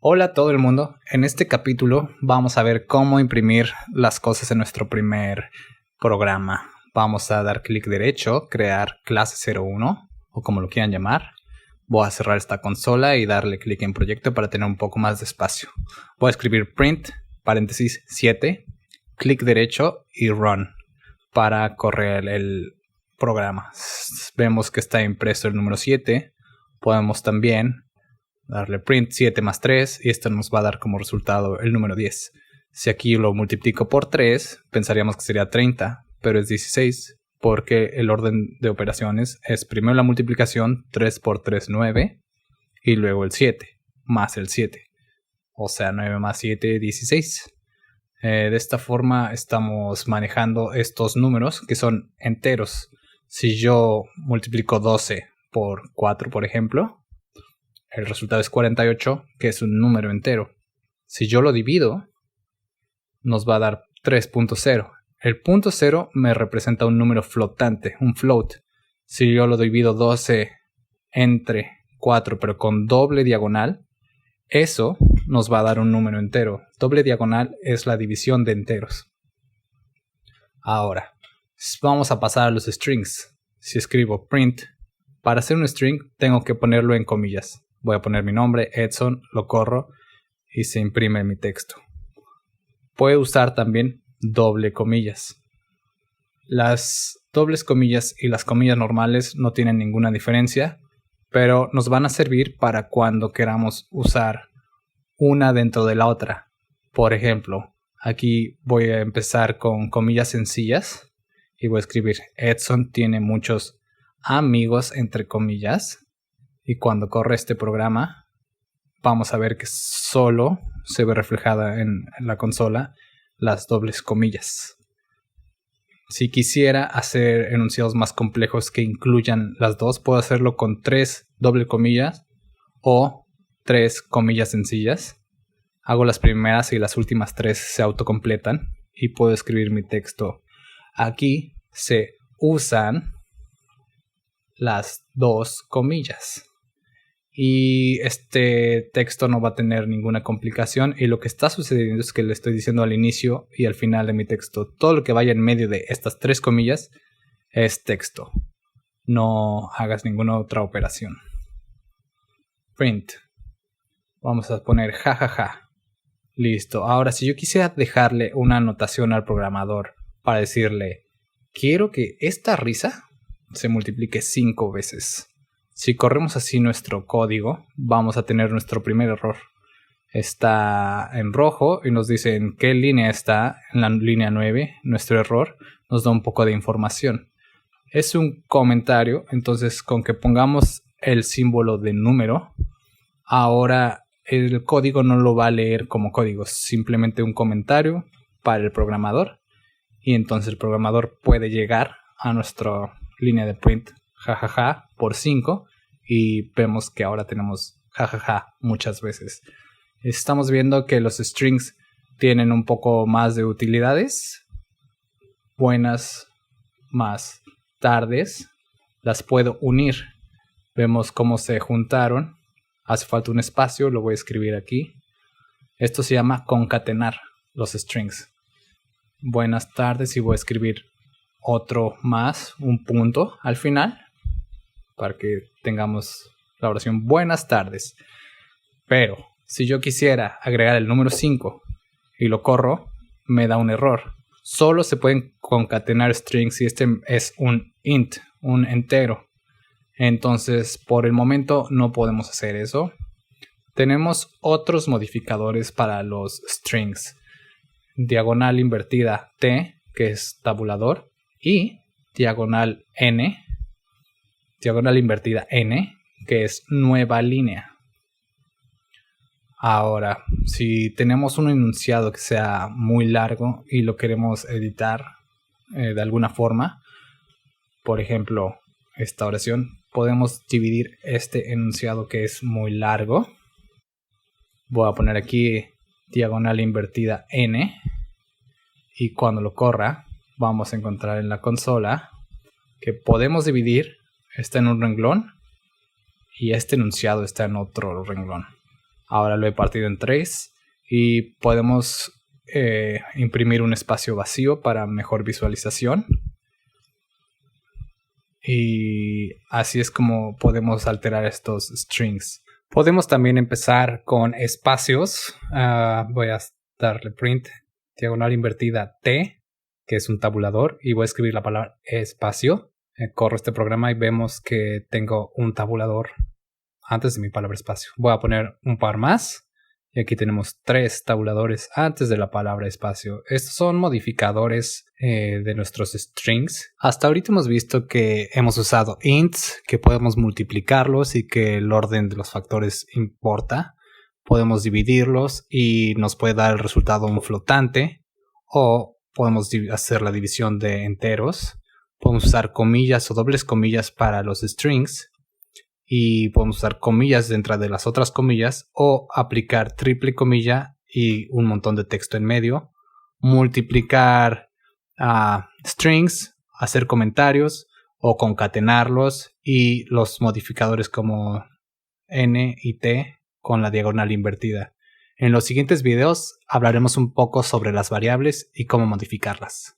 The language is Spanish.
Hola a todo el mundo, en este capítulo vamos a ver cómo imprimir las cosas en nuestro primer programa. Vamos a dar clic derecho, crear clase 01 o como lo quieran llamar. Voy a cerrar esta consola y darle clic en proyecto para tener un poco más de espacio. Voy a escribir print, paréntesis 7, clic derecho y run para correr el programa. Vemos que está impreso el número 7. Podemos también darle print 7 más 3 y esto nos va a dar como resultado el número 10. Si aquí lo multiplico por 3, pensaríamos que sería 30, pero es 16 porque el orden de operaciones es primero la multiplicación, 3 por 3, 9, y luego el 7 más el 7. O sea, 9 más 7, 16. De esta forma estamos manejando estos números que son enteros. Si yo multiplico 12 por 4, por ejemplo, el resultado es 48, que es un número entero. Si yo lo divido, nos va a dar 3.0. El punto 0 me representa un número flotante, un float. Si yo lo divido 12 entre 4, pero con doble diagonal, eso nos va a dar un número entero. Doble diagonal es la división de enteros. Ahora, vamos a pasar a los strings. Si escribo print, para hacer un string tengo que ponerlo en comillas. Voy a poner mi nombre, Edson, lo corro y se imprime mi texto. Puedo usar también doble comillas. Las dobles comillas y las comillas normales no tienen ninguna diferencia, pero nos van a servir para cuando queramos usar una dentro de la otra. Por ejemplo, aquí voy a empezar con comillas sencillas y voy a escribir Edson tiene muchos amigos entre comillas. Y cuando corre este programa, vamos a ver que solo se ve reflejada en la consola las dobles comillas. Si quisiera hacer enunciados más complejos que incluyan las dos, puedo hacerlo con 3 doble comillas o 3 comillas sencillas. Hago las primeras y las últimas 3 se autocompletan y puedo escribir mi texto. Aquí se usan las 2 comillas. Y este texto no va a tener ninguna complicación. Y lo que está sucediendo es que le estoy diciendo al inicio y al final de mi texto. Todo lo que vaya en medio de estas 3 comillas es texto. No hagas ninguna otra operación. Print. Vamos a poner jajaja. Listo. Ahora, si yo quisiera dejarle una anotación al programador para decirle, quiero que esta risa se multiplique 5 veces. Si corremos así nuestro código, vamos a tener nuestro primer error. Está en rojo y nos dice en qué línea está, en la línea 9. Nuestro error nos da un poco de información. Es un comentario, entonces con que pongamos el símbolo de número, ahora el código no lo va a leer como código, simplemente un comentario para el programador. Y entonces el programador puede llegar a nuestra línea de print jajaja por 5 y vemos que ahora tenemos jajaja muchas veces. Estamos viendo que los strings tienen un poco más de utilidades. Buenas más tardes. Las puedo unir. Vemos cómo se juntaron. Hace falta un espacio, lo voy a escribir aquí. Esto se llama concatenar los strings. Buenas tardes y voy a escribir otro más, un punto al final para que tengamos la oración buenas tardes. Pero si yo quisiera agregar el número 5 y lo corro, me da un error. Solo se pueden concatenar strings si este es un int, un entero. Entonces, por el momento no podemos hacer eso. Tenemos otros modificadores para los strings. Diagonal invertida T, que es tabulador, y diagonal N, diagonal invertida N, que es nueva línea. Ahora, si tenemos un enunciado que sea muy largo y lo queremos editar de alguna forma, por ejemplo, esta oración, podemos dividir este enunciado que es muy largo. Voy a poner aquí diagonal invertida N y cuando lo corra vamos a encontrar en la consola que podemos dividir. Está en un renglón y este enunciado está en otro renglón. Ahora lo he partido en 3 y podemos imprimir un espacio vacío para mejor visualización. Y así es como podemos alterar estos strings. Podemos también empezar con espacios. Voy a darle print, diagonal invertida T, que es un tabulador, y voy a escribir la palabra espacio. Corro este programa y vemos que tengo un tabulador antes de mi palabra espacio. Voy a poner un par más. Y aquí tenemos 3 tabuladores antes de la palabra espacio. Estos son modificadores de nuestros strings. Hasta ahorita hemos visto que hemos usado ints, que podemos multiplicarlos y que el orden de los factores importa. Podemos dividirlos y nos puede dar el resultado un flotante. O podemos hacer la división de enteros. Podemos usar comillas o dobles comillas para los strings. Y podemos usar comillas dentro de las otras comillas o aplicar triple comilla y un montón de texto en medio, multiplicar strings, hacer comentarios o concatenarlos y los modificadores como n y t con la diagonal invertida. En los siguientes videos hablaremos un poco sobre las variables y cómo modificarlas.